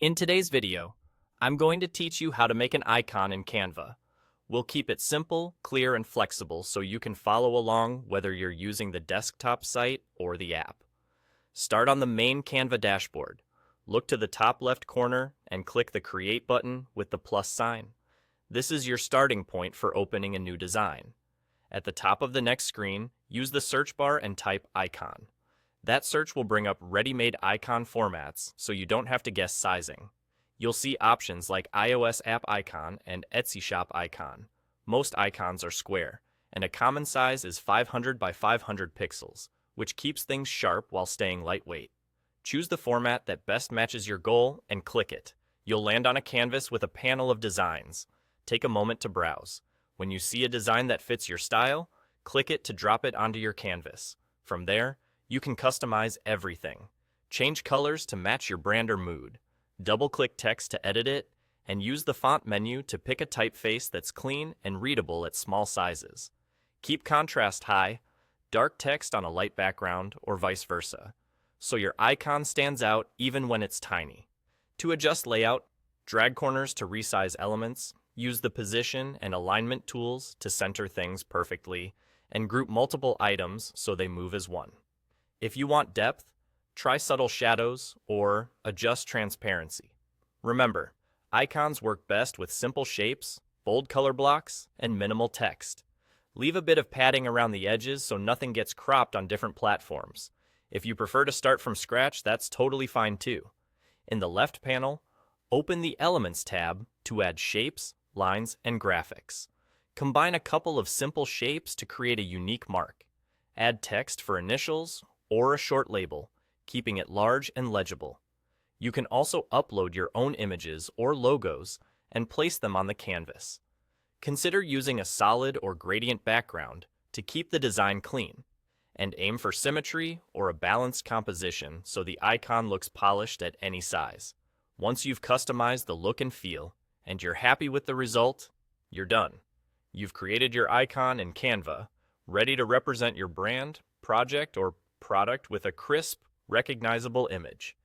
In today's video, I'm going to teach you how to make an icon in Canva. We'll keep it simple, clear, and flexible so you can follow along whether you're using the desktop site or the app. Start on the main Canva dashboard. Look to the top left corner and click the Create button with the plus sign. This is your starting point for opening a new design. At the top of the next screen, use the search bar and type icon. That search will bring up ready-made icon formats so you don't have to guess sizing. You'll see options like iOS app icon and Etsy shop icon. Most icons are square, and a common size is 500 by 500 pixels, which keeps things sharp while staying lightweight. Choose the format that best matches your goal and click it. You'll land on a canvas with a panel of designs. Take a moment to browse. When you see a design that fits your style, click it to drop it onto your canvas. From there, you can customize everything. Change colors to match your brand or mood. Double-click text to edit it, and use the font menu to pick a typeface that's clean and readable at small sizes. Keep contrast high, dark text on a light background, or vice versa, so your icon stands out even when it's tiny. To adjust layout, drag corners to resize elements, use the position and alignment tools to center things perfectly, and group multiple items so they move as one. If you want depth, try subtle shadows or adjust transparency. Remember, icons work best with simple shapes, bold color blocks, and minimal text. Leave a bit of padding around the edges so nothing gets cropped on different platforms. If you prefer to start from scratch, that's totally fine too. In the left panel, open the Elements tab to add shapes, lines, and graphics. Combine a couple of simple shapes to create a unique mark. Add text for initials or a short label, keeping it large and legible. You can also upload your own images or logos and place them on the canvas. Consider using a solid or gradient background to keep the design clean, and aim for symmetry or a balanced composition so the icon looks polished at any size. Once you've customized the look and feel, and you're happy with the result, you're done. You've created your icon in Canva, ready to represent your brand, project, or product with a crisp, recognizable image.